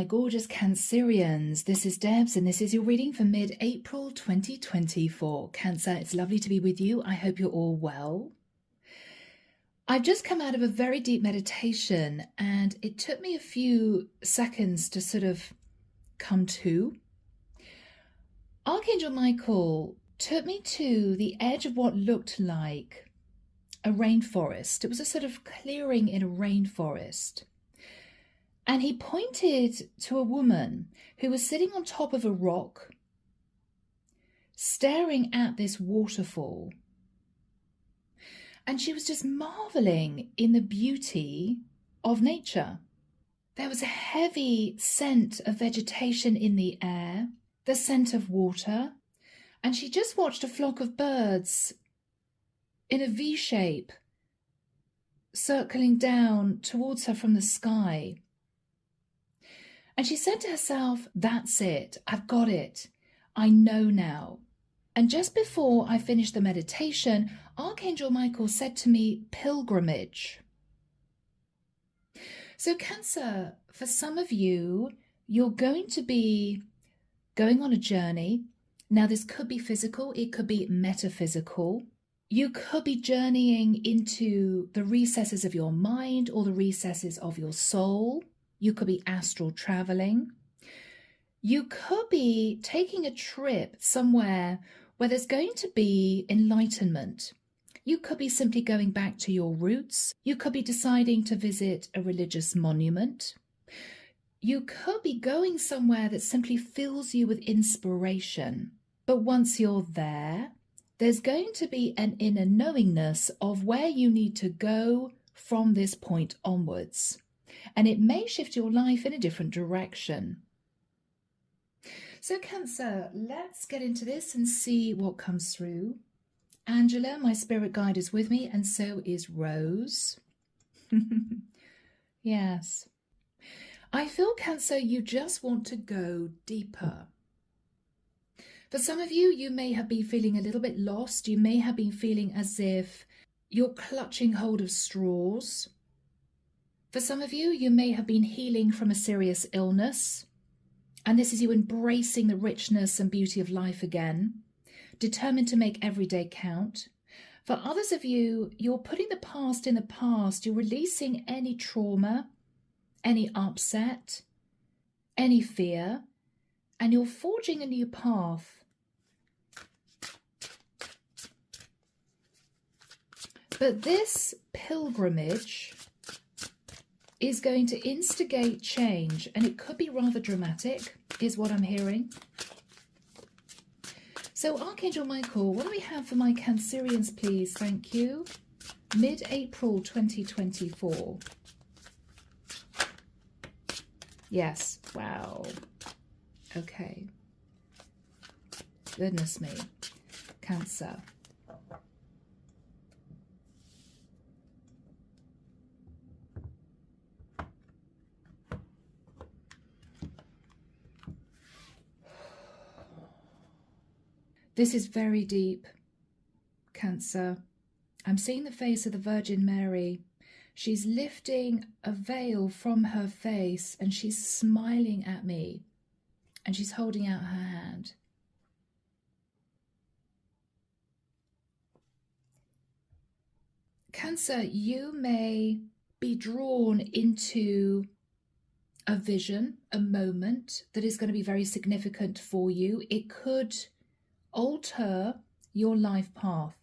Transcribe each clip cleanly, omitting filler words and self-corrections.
my gorgeous Cancerians. This is Debs, and this is your reading for mid-April 2024. Cancer, it's lovely to be with you. I hope you're all well. I've just come out of a very deep meditation, and it took me a few seconds to sort of come to. Archangel Michael took me to the edge of what looked like a rainforest. It was a sort of clearing in a rainforest. And he pointed to a woman who was sitting on top of a rock, staring at this waterfall. And she was just marveling in the beauty of nature. There was a heavy scent of vegetation in the air, the scent of water, and she just watched a flock of birds in a V shape circling down towards her from the sky. And she said to herself, that's it, I've got it, I know now. And just before I finished the meditation, Archangel Michael said to me, pilgrimage. So Cancer, for some of you, you're going to be going on a journey. Now this could be physical, it could be metaphysical. You could be journeying into the recesses of your mind or the recesses of your soul. You could be astral traveling. You could be taking a trip somewhere where there's going to be enlightenment. You could be simply going back to your roots. You could be deciding to visit a religious monument. You could be going somewhere that simply fills you with inspiration. But once you're there, there's going to be an inner knowingness of where you need to go from this point onwards. And it may shift your life in a different direction. So Cancer, let's get into this and see what comes through. Angela, my spirit guide, is with me, and so is Rose. Yes. I feel, Cancer, you just want to go deeper. For some of you, you may have been feeling a little bit lost. You may have been feeling as if you're clutching hold of straws. For some of you, you may have been healing from a serious illness, and this is you embracing the richness and beauty of life again, determined to make every day count. For others of you, you're putting the past in the past, you're releasing any trauma, any upset, any fear, and you're forging a new path. But this pilgrimage is going to instigate change, and it could be rather dramatic, is what I'm hearing. So Archangel Michael, what do we have for my Cancerians, please? Thank you. Mid-April 2024. Yes, wow. Okay. Goodness me. Cancer. This is very deep, Cancer. I'm seeing the face of the Virgin Mary. She's lifting a veil from her face and she's smiling at me and she's holding out her hand. Cancer, you may be drawn into a vision, a moment that is going to be very significant for you. It could alter your life path.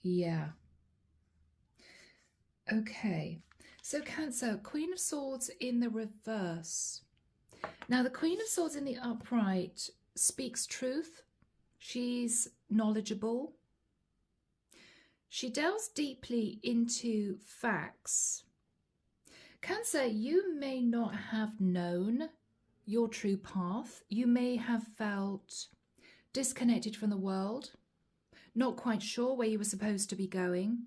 Yeah. Okay. So Cancer, Queen of Swords in the reverse. Now the Queen of Swords in the upright speaks truth. She's knowledgeable. She delves deeply into facts. Cancer, you may not have known your true path. You may have felt disconnected from the world, not quite sure where you were supposed to be going.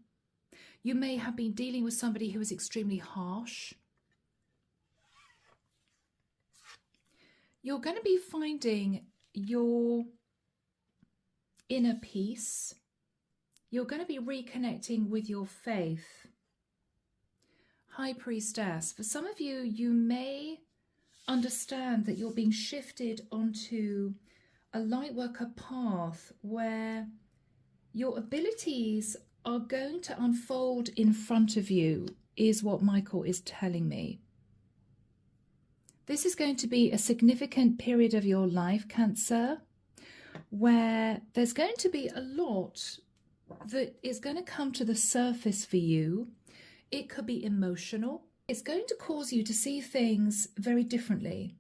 You may have been dealing with somebody who was extremely harsh. You're going to be finding your inner peace You're going to be reconnecting with your faith. High Priestess, for some of you, you may understand that you're being shifted onto a lightworker path where your abilities are going to unfold in front of you, is what Michael is telling me. This is going to be a significant period of your life, Cancer, where there's going to be a lot that is going to come to the surface for you. It could be emotional. It's going to cause you to see things very differently.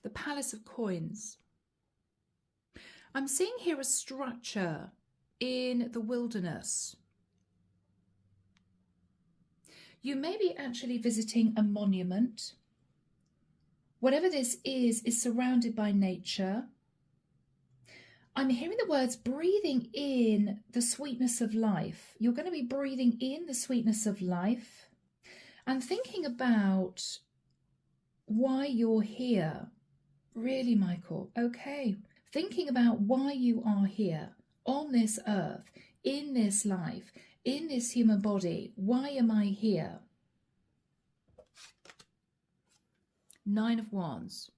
The Palace of Coins. I'm seeing here a structure in the wilderness. You may be actually visiting a monument. Whatever this is surrounded by nature. I'm hearing the words breathing in the sweetness of life. You're going to be breathing in the sweetness of life and thinking about why you're here. Really, Michael? Okay. Thinking about why you are here on this earth, in this life, in this human body. Why am I here? Nine of Wands.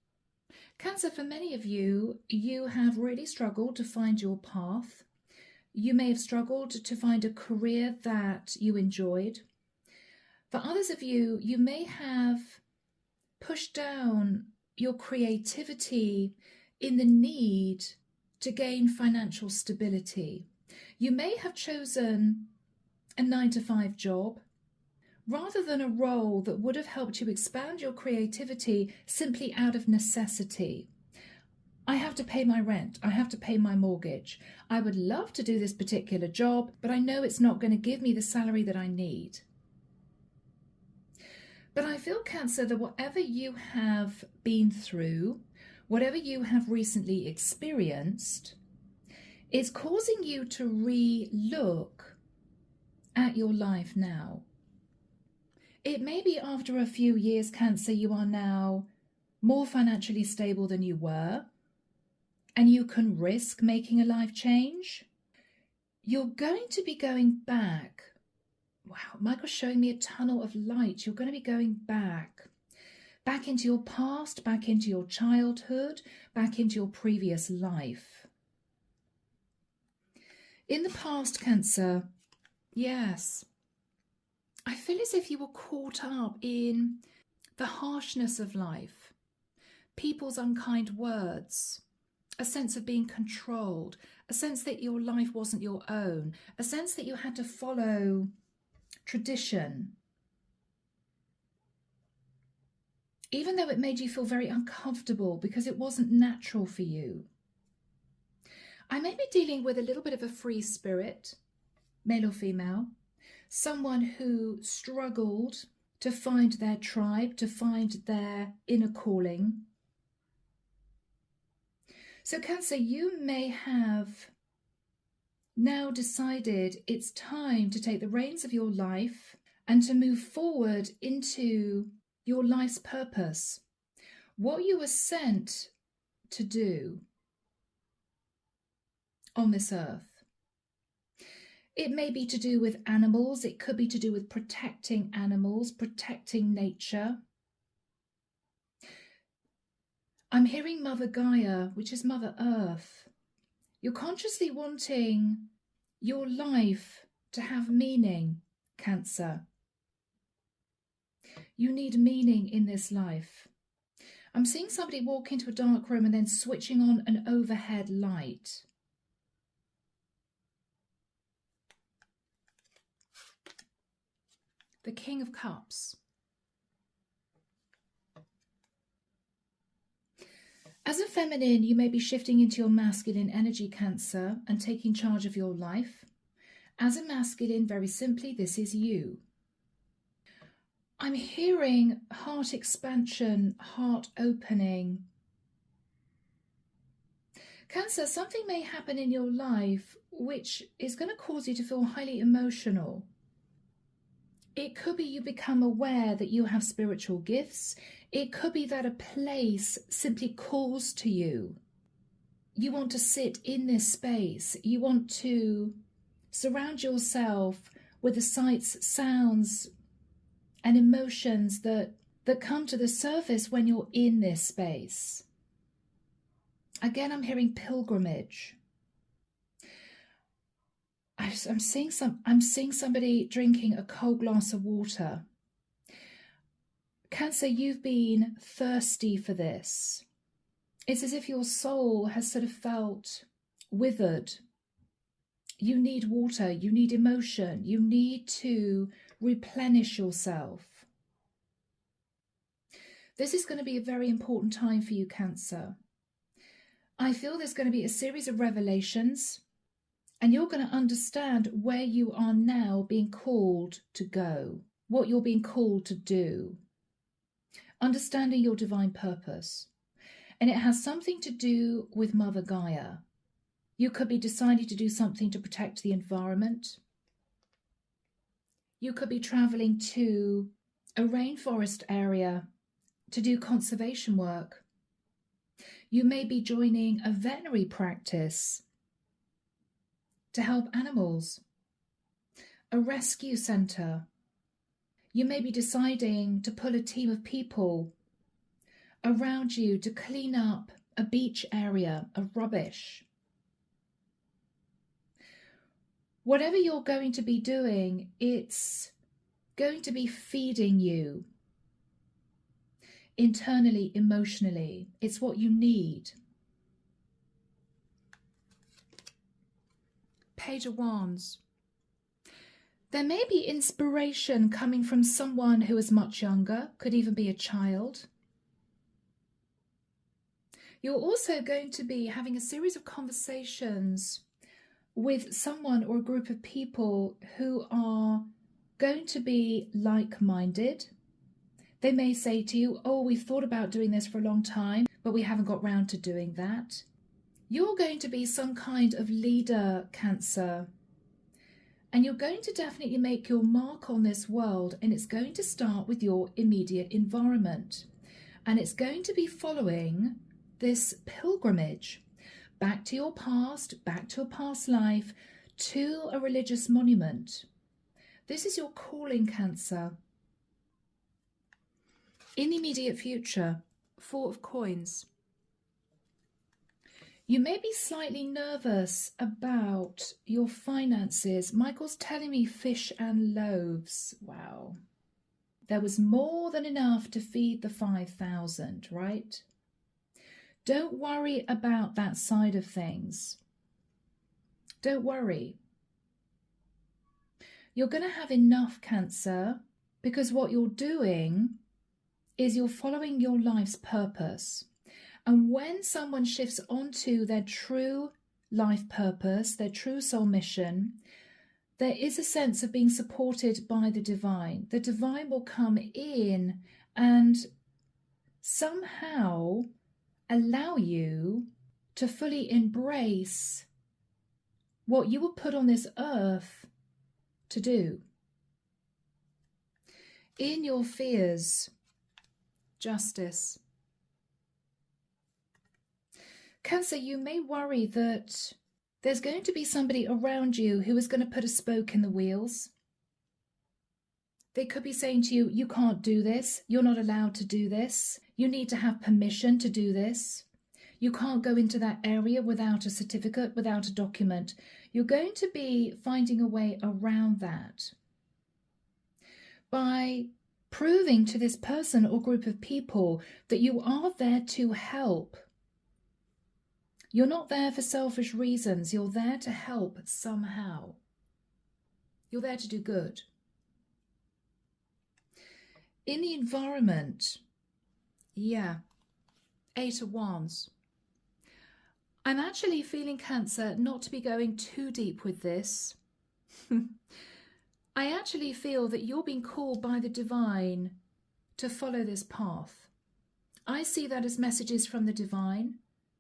Cancer, for many of you, you have really struggled to find your path. You may have struggled to find a career that you enjoyed. For others of you, you may have pushed down your creativity in the need to gain financial stability. You may have chosen a 9-to-5 job rather than a role that would have helped you expand your creativity simply out of necessity. I have to pay my rent. I have to pay my mortgage. I would love to do this particular job, but I know it's not going to give me the salary that I need. But I feel, Cancer, that whatever you have been through, whatever you have recently experienced, is causing you to re-look at your life now. It may be after a few years, Cancer, you are now more financially stable than you were, and you can risk making a life change. You're going to be going back. Wow, Michael's showing me a tunnel of light. You're going to be going back into your past, back into your childhood, back into your previous life. In the past, Cancer, yes, I feel as if you were caught up in the harshness of life, people's unkind words, a sense of being controlled, a sense that your life wasn't your own, a sense that you had to follow tradition, even though it made you feel very uncomfortable because it wasn't natural for you. I may be dealing with a little bit of a free spirit, male or female, someone who struggled to find their tribe, to find their inner calling. So Cancer, you may have now decided it's time to take the reins of your life and to move forward into your life's purpose, what you were sent to do on this earth. It may be to do with animals. It could be to do with protecting animals, protecting nature. I'm hearing Mother Gaia, which is Mother Earth. You're consciously wanting your life to have meaning, Cancer. You need meaning in this life. I'm seeing somebody walk into a dark room and then switching on an overhead light. The King of Cups. As a feminine, you may be shifting into your masculine energy, Cancer, and taking charge of your life. As a masculine, very simply, this is you. I'm hearing heart expansion, heart opening. Cancer, something may happen in your life which is going to cause you to feel highly emotional. It could be you become aware that you have spiritual gifts. It could be that a place simply calls to you. You want to sit in this space. You want to surround yourself with the sights, sounds, and emotions that come to the surface when you're in this space. Again, I'm hearing pilgrimage. I'm seeing somebody drinking a cold glass of water. Cancer, you've been thirsty for this. It's as if your soul has sort of felt withered. You need water, you need emotion, you need to replenish yourself. This is going to be a very important time for you, Cancer. I feel there's going to be a series of revelations, and you're going to understand where you are now being called to go, what you're being called to do, understanding your divine purpose. And it has something to do with Mother Gaia. You could be deciding to do something to protect the environment. You could be traveling to a rainforest area to do conservation work. You may be joining a veterinary practice to help animals, a rescue centre. You may be deciding to pull a team of people around you to clean up a beach area of rubbish. Whatever you're going to be doing, it's going to be feeding you internally, emotionally. It's what you need. Page of Wands. There may be inspiration coming from someone who is much younger, could even be a child. You're also going to be having a series of conversations with someone or a group of people who are going to be like-minded. They may say to you, oh, we've thought about doing this for a long time, but we haven't got round to doing that. You're going to be some kind of leader, Cancer, and you're going to definitely make your mark on this world, and it's going to start with your immediate environment, and it's going to be following this pilgrimage back to your past, back to a past life, to a religious monument. This is your calling, Cancer. In the immediate future, Four of Coins. You may be slightly nervous about your finances. Michael's telling me fish and loaves. Wow. There was more than enough to feed the 5,000, right? Don't worry about that side of things. Don't worry. You're going to have enough, Cancer, because what you're doing is you're following your life's purpose. And when someone shifts onto their true life purpose, their true soul mission, there is a sense of being supported by the divine. The divine will come in and somehow allow you to fully embrace what you were put on this earth to do. In your fears, Justice. Cancer, you may worry that there's going to be somebody around you who is going to put a spoke in the wheels. They could be saying to you, you can't do this. You're not allowed to do this. You need to have permission to do this. You can't go into that area without a certificate, without a document. You're going to be finding a way around that by proving to this person or group of people that you are there to help. You're not there for selfish reasons. You're there to help somehow. You're there to do good. In the environment, yeah, 8 of Wands. I'm actually feeling, Cancer, not to be going too deep with this. I actually feel that you're being called by the divine to follow this path. I see that as messages from the divine,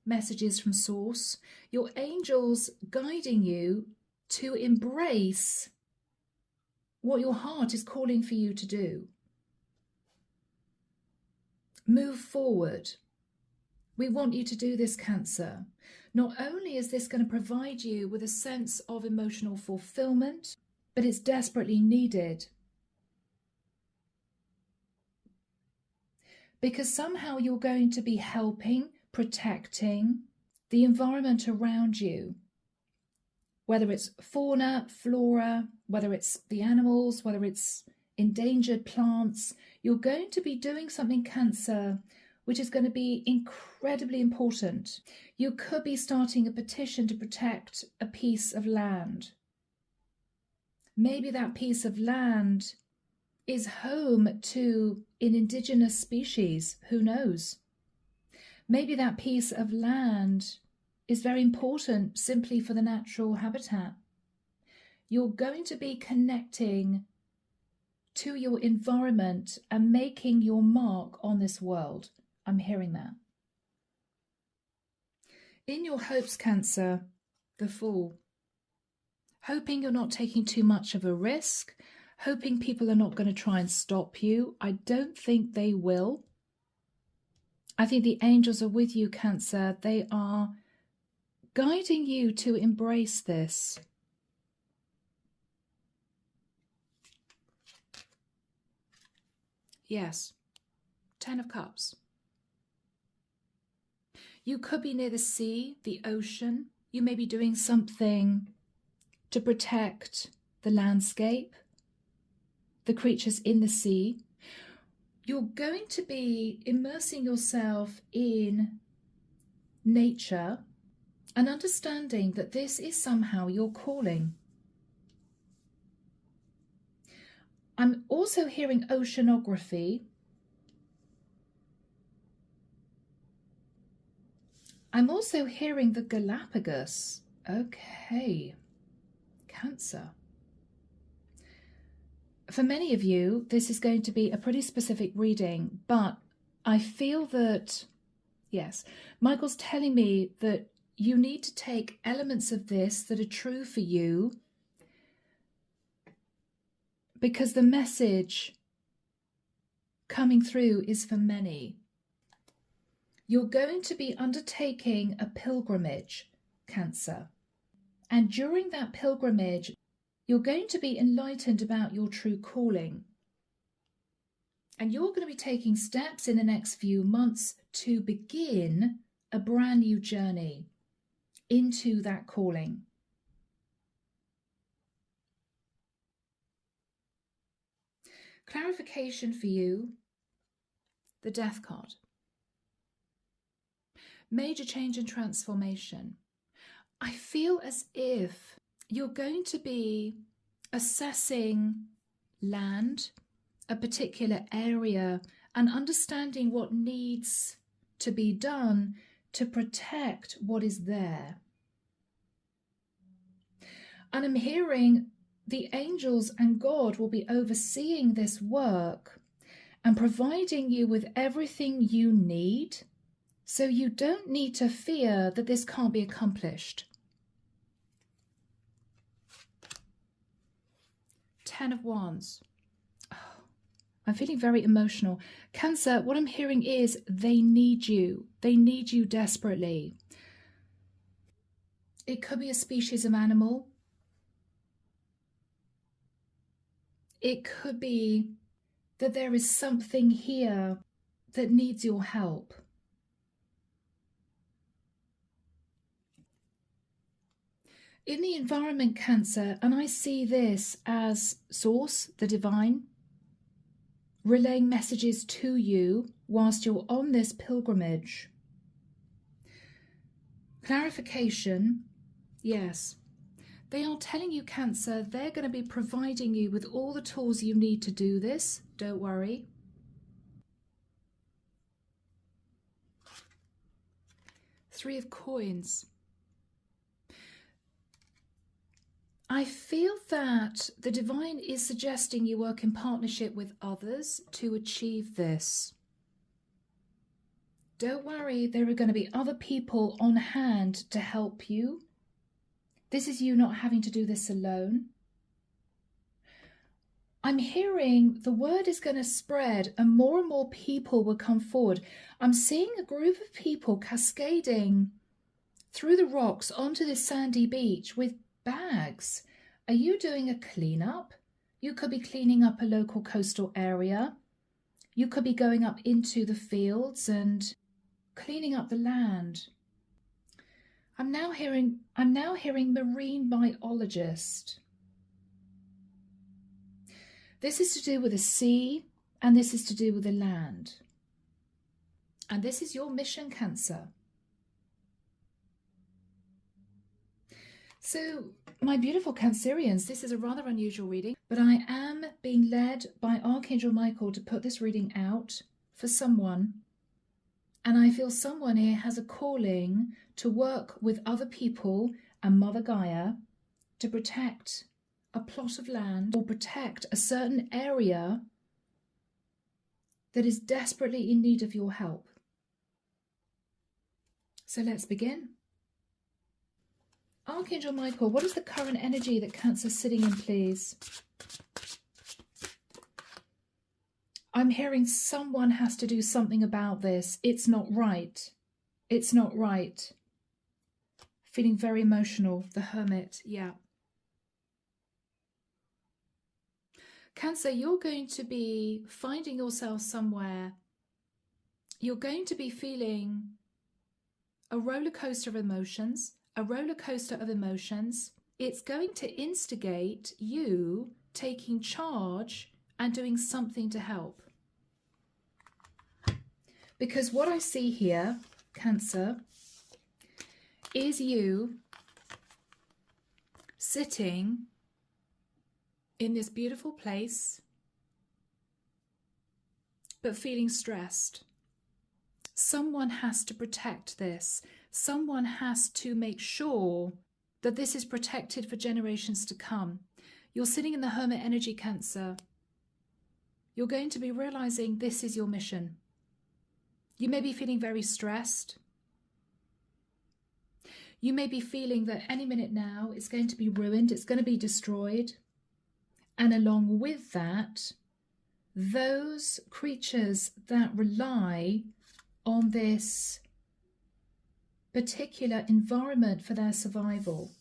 messages from source, your angels guiding you to embrace what your heart is calling for you to do. Move forward. We want you to do this, Cancer. Not only is this going to provide you with a sense of emotional fulfillment, but it's desperately needed. Because somehow you're going to be helping, protecting the environment around you. Whether it's fauna, flora, whether it's the animals, whether it's endangered plants, you're going to be doing something, Cancer, which is going to be incredibly important. You could be starting a petition to protect a piece of land. Maybe that piece of land is home to an indigenous species, who knows? Maybe that piece of land is very important simply for the natural habitat. You're going to be connecting to your environment and making your mark on this world. I'm hearing that. In your hopes, Cancer, the Fool. Hoping you're not taking too much of a risk. Hoping people are not going to try and stop you. I don't think they will. I think the angels are with you, Cancer. They are guiding you to embrace this. Yes. 10 of Cups. You could be near the sea, the ocean. You may be doing something to protect the landscape, the creatures in the sea. You're going to be immersing yourself in nature and understanding that this is somehow your calling. I'm also hearing oceanography. I'm also hearing the Galapagos. Okay, Cancer. For many of you, this is going to be a pretty specific reading, but I feel that, yes, Michael's telling me that you need to take elements of this that are true for you, because the message coming through is for many. You're going to be undertaking a pilgrimage, Cancer. And during that pilgrimage, you're going to be enlightened about your true calling. And you're going to be taking steps in the next few months to begin a brand new journey into that calling. Clarification for you, the Death card. Major change and transformation. I feel as if you're going to be assessing land, a particular area, and understanding what needs to be done to protect what is there. And I'm hearing the angels and God will be overseeing this work and providing you with everything you need, so you don't need to fear that this can't be accomplished. 10 of Wands. Oh, I'm feeling very emotional. Cancer, what I'm hearing is they need you. They need you desperately. It could be a species of animal. It could be that there is something here that needs your help. In the environment, Cancer, and I see this as source, the divine, relaying messages to you whilst you're on this pilgrimage. Clarification, yes. They are telling you, Cancer, they're going to be providing you with all the tools you need to do this. Don't worry. Three of Coins. I feel that the divine is suggesting you work in partnership with others to achieve this. Don't worry, there are going to be other people on hand to help you. This is you not having to do this alone. I'm hearing the word is going to spread and more people will come forward. I'm seeing a group of people cascading through the rocks onto this sandy beach with bags. Are you doing a cleanup? You could be cleaning up a local coastal area. You could be going up into the fields and cleaning up the land. I'm now hearing marine biologist. This is to do with the sea, and this is to do with the land. And this is your mission, Cancer. So, my beautiful Cancerians, this is a rather unusual reading, but I am being led by Archangel Michael to put this reading out for someone. And I feel someone here has a calling to work with other people and Mother Gaia to protect a plot of land or protect a certain area that is desperately in need of your help. So let's begin. Archangel Michael, what is the current energy that Cancer's sitting in, please? I'm hearing someone has to do something about this. It's not right. It's not right. Feeling very emotional. The Hermit, yeah. Cancer, you're going to be finding yourself somewhere. You're going to be feeling a roller coaster of emotions. A roller coaster of emotions. It's going to instigate you taking charge and doing something to help. Because what I see here, Cancer, is you sitting in this beautiful place, but feeling stressed. Someone has to protect this. Someone has to make sure that this is protected for generations to come. You're sitting in the Hermit energy, Cancer. You're going to be realizing this is your mission. You may be feeling very stressed. You may be feeling that any minute now it's going to be ruined, it's going to be destroyed. And along with that, those creatures that rely on this particular environment for their survival,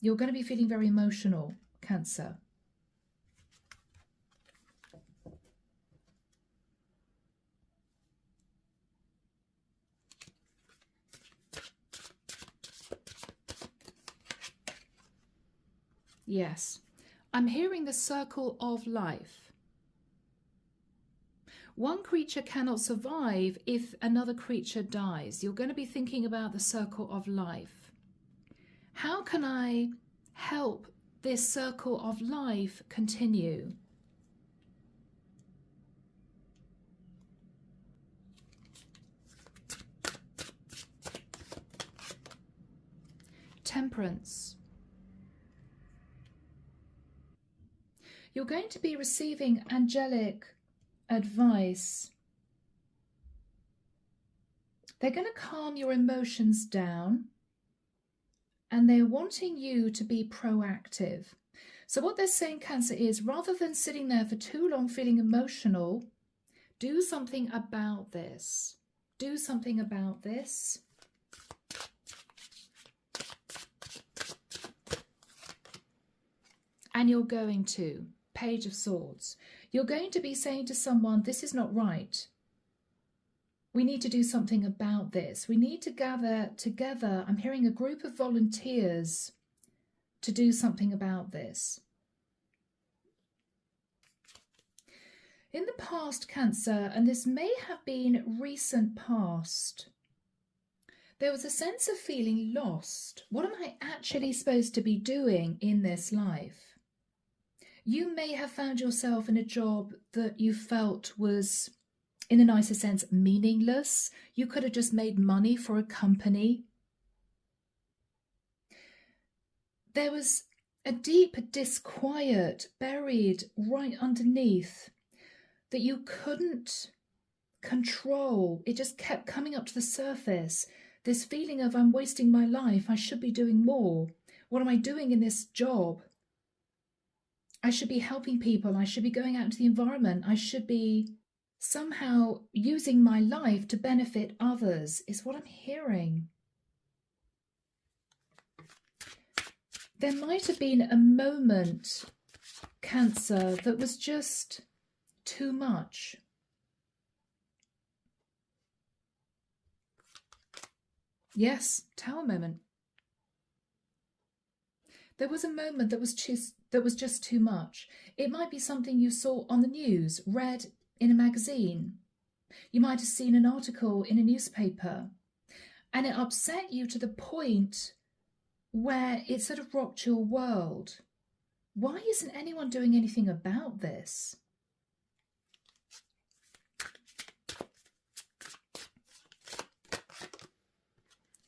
you're going to be feeling very emotional, Cancer. Yes, I'm hearing the circle of life. One creature cannot survive if another creature dies. You're going to be thinking about the circle of life. How can I help this circle of life continue? Temperance. You're going to be receiving angelic advice. They're going to calm your emotions down, and they're wanting you to be proactive. So what they're saying, Cancer, is rather than sitting there for too long feeling emotional, do something about this. Do something about this. And you're going to. Page of Swords. You're going to be saying to someone, this is not right. We need to do something about this. We need to gather together. I'm hearing a group of volunteers to do something about this. In the past, Cancer, and this may have been recent past, there was a sense of feeling lost. What am I actually supposed to be doing in this life? You may have found yourself in a job that you felt was, in a nicer sense, meaningless. You could have just made money for a company. There was a deep disquiet buried right underneath that you couldn't control. It just kept coming up to the surface. This feeling of, I'm wasting my life. I should be doing more. What am I doing in this job? I should be helping people. I should be going out into the environment. I should be somehow using my life to benefit others, is what I'm hearing. There might have been a moment, Cancer, that was just too much. Yes, Tower moment. There was a moment that was just too much. It might be something you saw on the news, read in a magazine. You might have seen an article in a newspaper, and it upset you to the point where it sort of rocked your world. Why isn't anyone doing anything about this?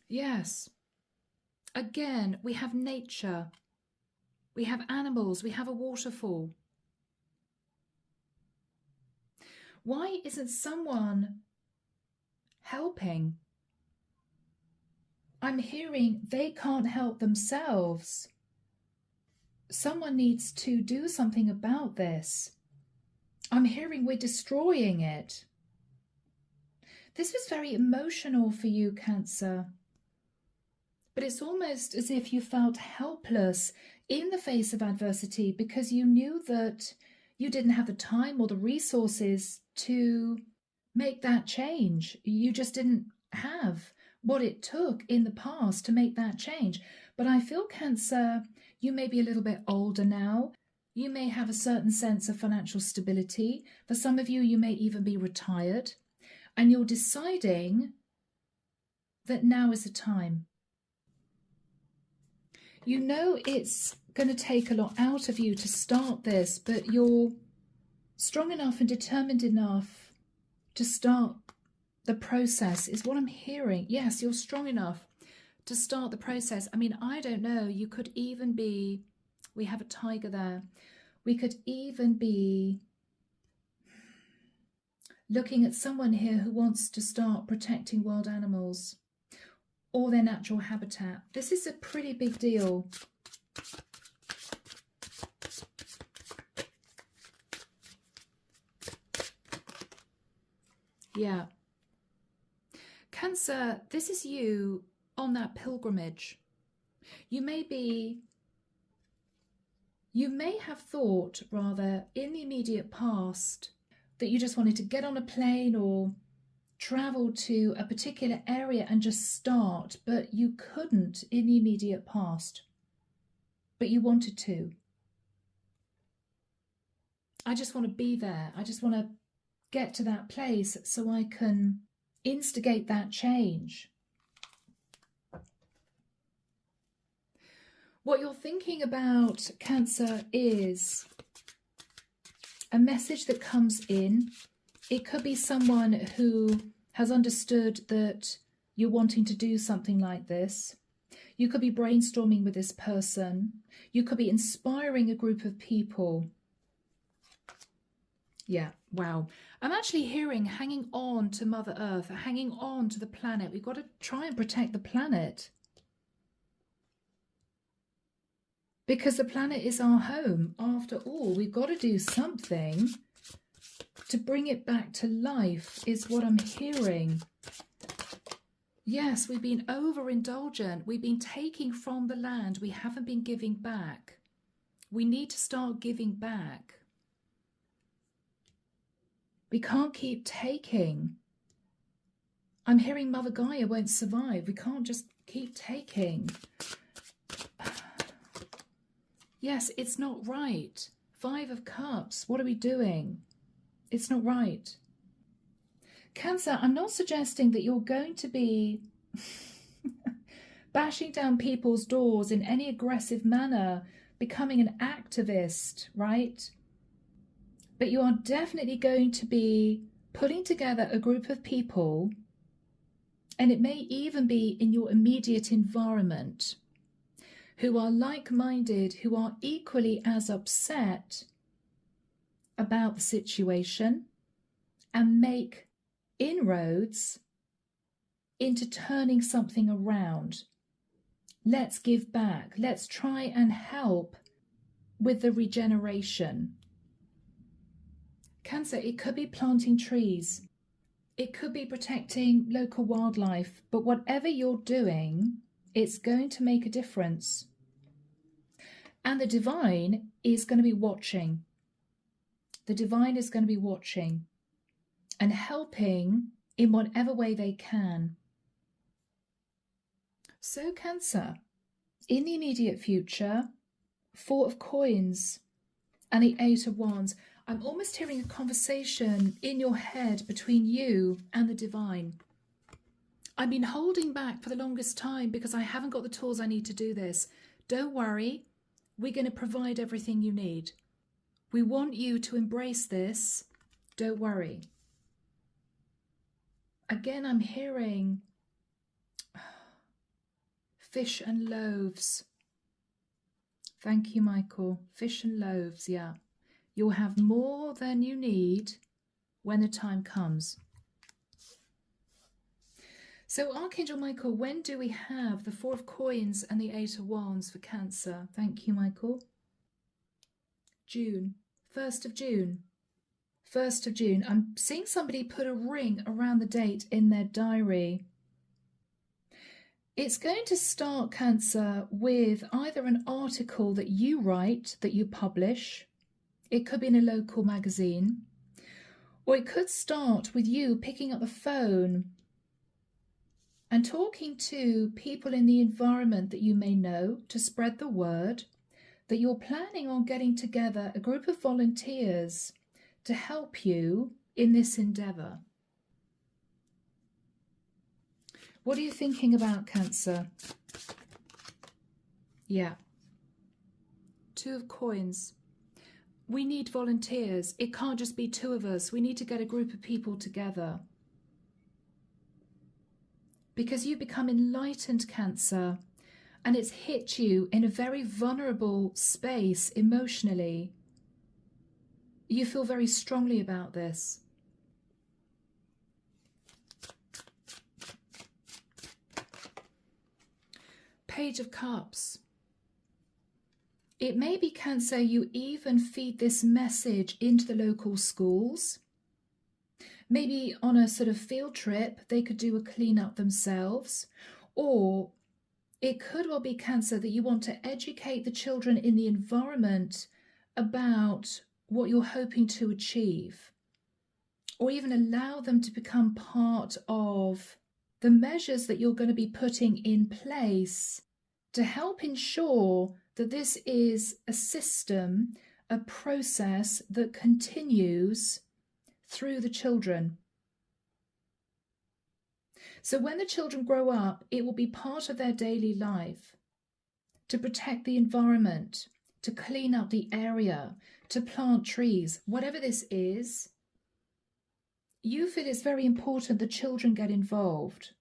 Yes. Again, we have nature. We have animals. We have a waterfall. Why isn't someone helping? I'm hearing they can't help themselves. Someone needs to do something about this. I'm hearing we're destroying it. This was very emotional for you, Cancer. But it's almost as if you felt helpless in the face of adversity because you knew that you didn't have the time or the resources to make that change. You just didn't have what it took in the past to make that change. But I feel, Cancer, you may be a little bit older now. You may have a certain sense of financial stability. For some of you, you may even be retired. And you're deciding that now is the time. You know it's going to take a lot out of you to start this, but you're strong enough and determined enough to start the process, is what I'm hearing. Yes, you're strong enough to start the process. I mean, I don't know. You could even be, we have a tiger there. We could even be looking at someone here who wants to start protecting wild animals or their natural habitat. This is a pretty big deal. Yeah. Cancer, this is you on that pilgrimage. You may have thought, rather, in the immediate past that you just wanted to get on a plane or travel to a particular area and just start, but you couldn't in the immediate past. But you wanted to. I just want to be there. I just want to get to that place so I can instigate that change. What you're thinking about, Cancer, is a message that comes in. It could be someone who has understood that you're wanting to do something like this. You could be brainstorming with this person. You could be inspiring a group of people. Yeah, wow. I'm actually hearing hanging on to Mother Earth, hanging on to the planet. We've got to try and protect the planet. Because the planet is our home. After all, we've got to do something to bring it back to life, is what I'm hearing. Yes, we've been overindulgent. We've been taking from the land. We haven't been giving back. We need to start giving back. We can't keep taking. I'm hearing Mother Gaia won't survive. We can't just keep taking. Yes, it's not right. 5 of Cups. What are we doing? It's not right. Cancer, I'm not suggesting that you're going to be bashing down people's doors in any aggressive manner, becoming an activist, right? But you are definitely going to be putting together a group of people, and it may even be in your immediate environment, who are like-minded, who are equally as upset about the situation, and make inroads into turning something around. Let's give back. Let's try and help with the regeneration. Cancer, it could be planting trees. It could be protecting local wildlife. But whatever you're doing, it's going to make a difference. And the divine is going to be watching. The divine is going to be watching and helping in whatever way they can. So Cancer, in the immediate future, 4 of Coins and the 8 of Wands. I'm almost hearing a conversation in your head between you and the divine. I've been holding back for the longest time because I haven't got the tools I need to do this. Don't worry, we're going to provide everything you need. We want you to embrace this. Don't worry. Again, I'm hearing fish and loaves. Thank you, Michael. Fish and loaves, yeah. You'll have more than you need when the time comes. So, Archangel Michael, when do we have the 4 of Coins and the 8 of Wands for Cancer? Thank you, Michael. June. 1st of June. 1st of June. I'm seeing somebody put a ring around the date in their diary. It's going to start, Cancer, with either an article that you write, that you publish. It could be in a local magazine. Or it could start with you picking up the phone and talking to people in the environment that you may know to spread the word that you're planning on getting together a group of volunteers to help you in this endeavour. What are you thinking about, Cancer? Yeah. 2 of Coins. We need volunteers. It can't just be 2 of us. We need to get a group of people together. Because you become enlightened, Cancer, and it's hit you in a very vulnerable space emotionally. You feel very strongly about this. Page of Cups. It may be, Cancer, you even feed this message into the local schools. Maybe on a sort of field trip, they could do a clean-up themselves. Or it could well be, Cancer, that you want to educate the children in the environment about what you're hoping to achieve. Or even allow them to become part of the measures that you're going to be putting in place to help ensure that this is a system, a process that continues through the children. So when the children grow up, it will be part of their daily life to protect the environment, to clean up the area, to plant trees, whatever this is. You feel it's very important the children get involved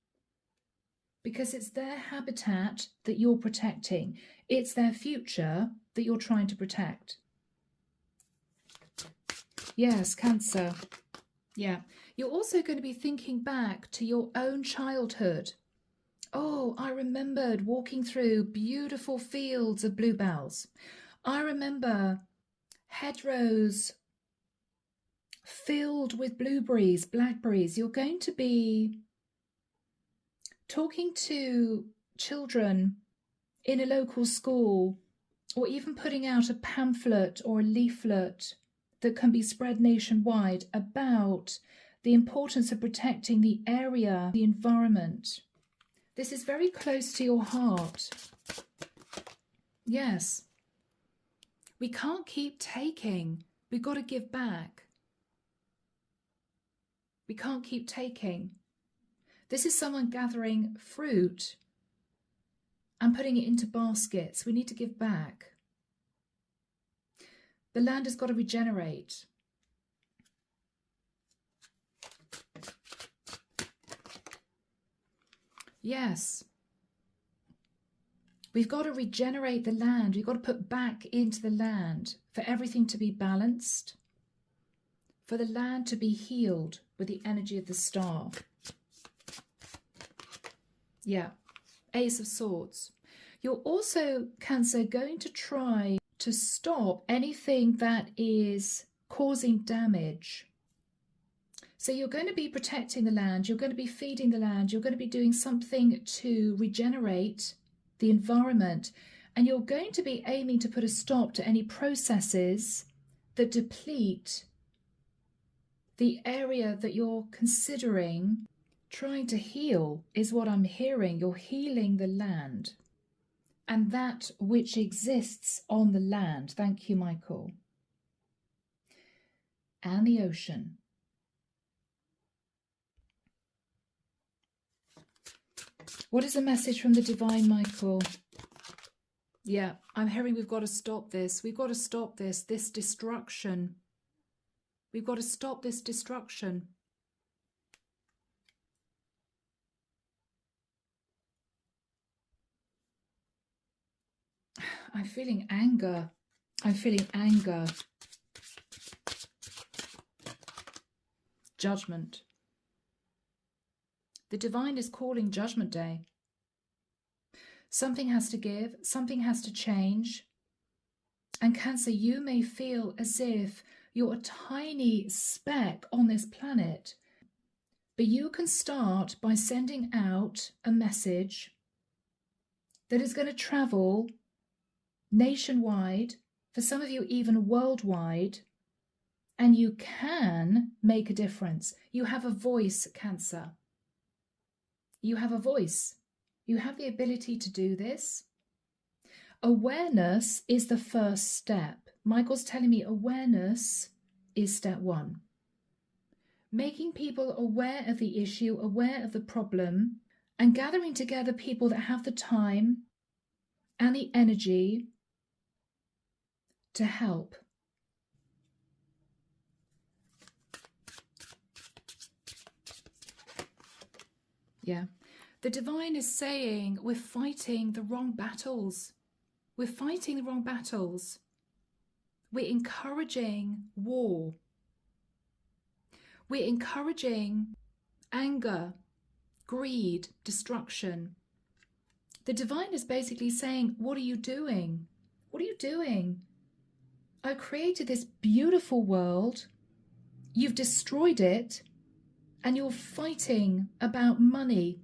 because it's their habitat that you're protecting. It's their future that you're trying to protect. Yes, Cancer. Yeah. You're also going to be thinking back to your own childhood. Oh, I remembered walking through beautiful fields of bluebells. I remember hedgerows filled with blueberries, blackberries. You're going to be talking to children in a local school, or even putting out a pamphlet or a leaflet that can be spread nationwide about the importance of protecting the area, the environment. This is very close to your heart. Yes. We can't keep taking. We've got to give back. We can't keep taking. This is someone gathering fruit and putting it into baskets. We need to give back. The land has got to regenerate. Yes. We've got to regenerate the land. We've got to put back into the land for everything to be balanced, for the land to be healed with the energy of the star. Yeah. Ace of Swords. You're also, Cancer, going to try to stop anything that is causing damage. So you're going to be protecting the land, you're going to be feeding the land, you're going to be doing something to regenerate the environment, And you're going to be aiming to put a stop to any processes that deplete the area that you're considering trying to heal, is what I'm hearing. You're healing the land and that which exists on the land. Thank you, Michael. And the ocean. What is the message from the divine, Michael? Yeah, I'm hearing we've got to stop this. We've got to stop this destruction. We've got to stop this destruction. I'm feeling anger. I'm feeling anger. Judgment. The divine is calling Judgment Day. Something has to give, something has to change. And Cancer, you may feel as if you're a tiny speck on this planet, but you can start by sending out a message that is going to travel nationwide, for some of you even worldwide, and you can make a difference. You have a voice, Cancer. You have a voice. You have the ability to do this. Awareness is the first step. Michael's telling me awareness is step one. Making people aware of the issue, aware of the problem, and gathering together people that have the time and the energy to help. Yeah. The divine is saying we're fighting the wrong battles. We're fighting the wrong battles. We're encouraging war. We're encouraging anger, greed, destruction. The divine is basically saying, what are you doing? What are you doing? I created this beautiful world. You've destroyed it. And you're fighting about money.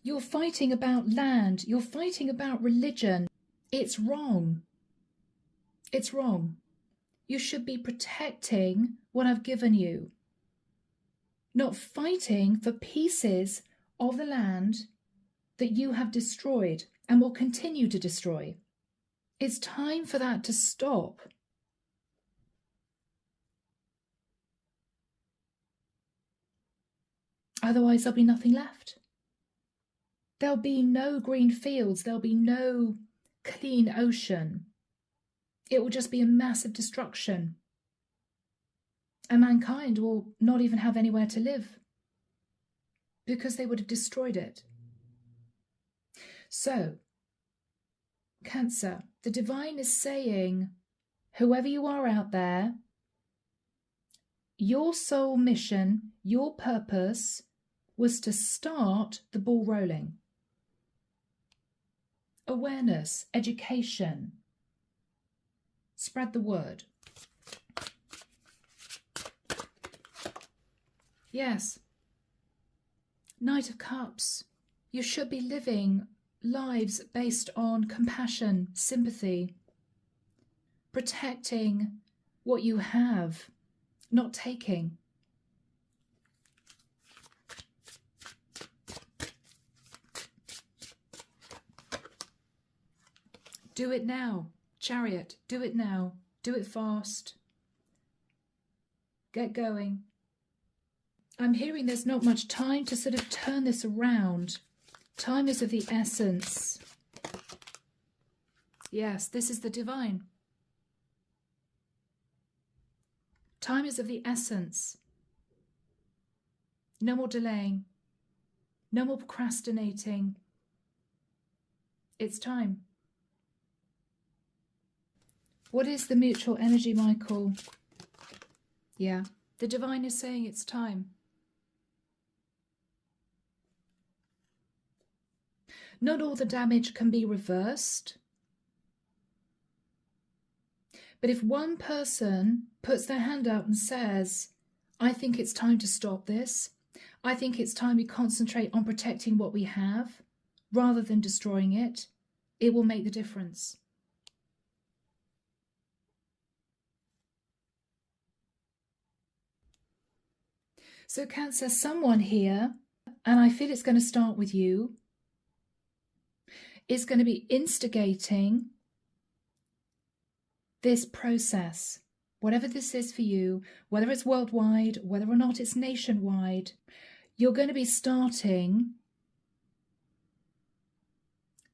You're fighting about land. You're fighting about religion. It's wrong. It's wrong. You should be protecting what I've given you, not fighting for pieces of the land that you have destroyed and will continue to destroy. It's time for that to stop. Otherwise, there'll be nothing left. There'll be no green fields. There'll be no clean ocean. It will just be a massive destruction. And mankind will not even have anywhere to live because they would have destroyed it. So, Cancer, the divine is saying, whoever you are out there, your soul mission, your purpose was to start the ball rolling. Awareness, education, spread the word. Yes. Knight of Cups. You should be living lives based on compassion, sympathy, protecting what you have, not taking. Do it now, Chariot. Do it now. Do it fast. Get going. I'm hearing there's not much time to sort of turn this around. Time is of the essence. Yes, this is the divine. Time is of the essence. No more delaying. No more procrastinating. It's time. What is the mutual energy, Michael? Yeah, the divine is saying it's time. Not all the damage can be reversed. But if one person puts their hand out and says, I think it's time to stop this. I think it's time we concentrate on protecting what we have rather than destroying it. It will make the difference. So Cancer, someone here, and I feel it's going to start with you, is going to be instigating this process, whatever this is for you, whether it's worldwide, whether or not it's nationwide. You're going to be starting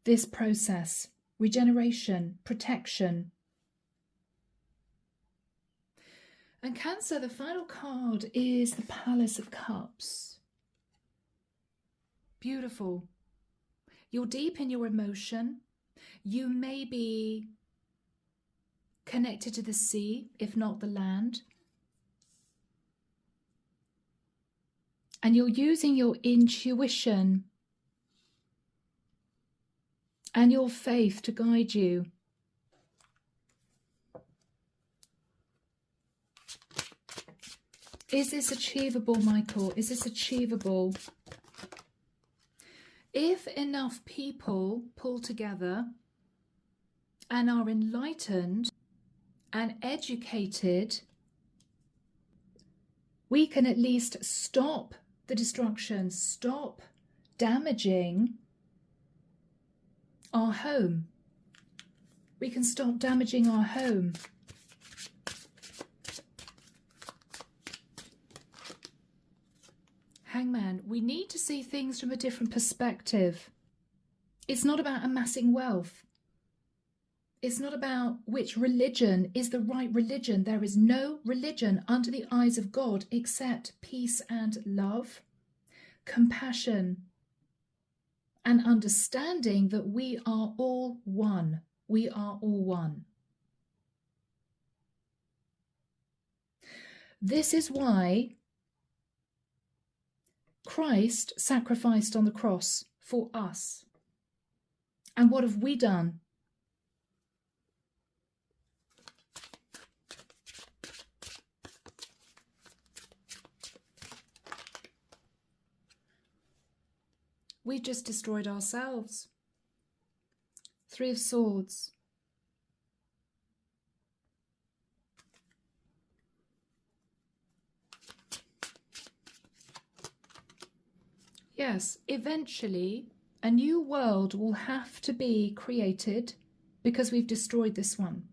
this process, regeneration, protection. And Cancer, the final card is the Palace of Cups. Beautiful. You're deep in your emotion. You may be connected to the sea, if not the land. And you're using your intuition and your faith to guide you. Is this achievable, Michael? Is this achievable? If enough people pull together and are enlightened and educated, we can at least stop the destruction, stop damaging our home. We can stop damaging our home. Hangman, we need to see things from a different perspective. It's not about amassing wealth. It's not about which religion is the right religion. There is no religion under the eyes of God except peace and love, compassion, and understanding that we are all one. We are all one. This is why Christ sacrificed on the cross for us. And what have we done? We've just destroyed ourselves. Three of Swords. Yes, eventually a new world will have to be created because we've destroyed this one.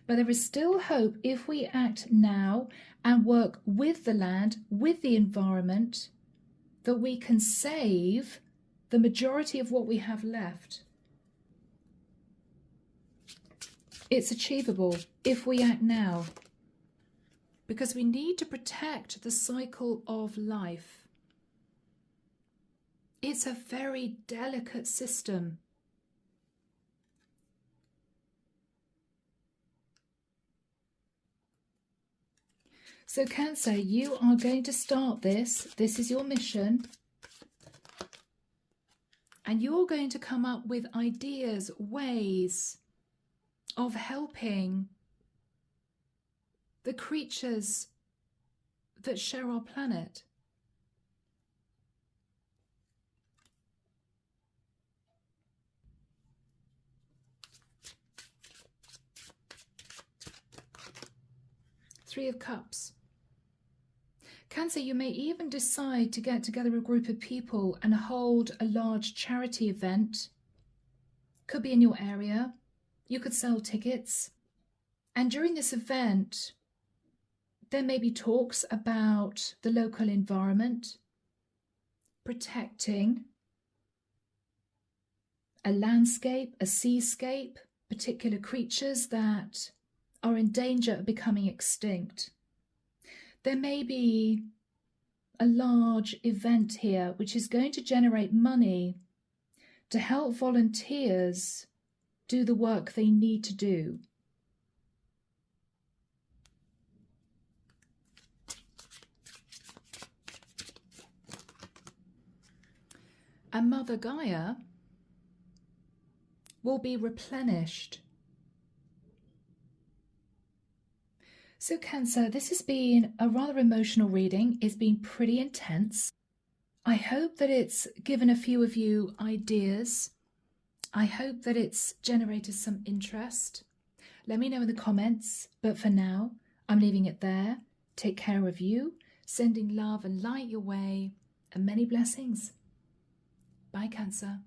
But there is still hope if we act now and work with the land, with the environment, that we can save the majority of what we have left. It's achievable if we act now, because we need to protect the cycle of life. It's a very delicate system. So Cancer, you are going to start this. This is your mission. And you're going to come up with ideas, ways of helping the creatures that share our planet. Three of Cups. Cancer, you may even decide to get together a group of people and hold a large charity event. Could be in your area. You could sell tickets. And during this event, there may be talks about the local environment, protecting a landscape, a seascape, particular creatures that are in danger of becoming extinct. There may be a large event here which is going to generate money to help volunteers do the work they need to do. And Mother Gaia will be replenished. So Cancer, this has been a rather emotional reading. It's been pretty intense. I hope that it's given a few of you ideas I hope that it's generated some interest. Let me know in the comments, but for now, I'm leaving it there. Take care of you, sending love and light your way, and many blessings. Bye, Cancer.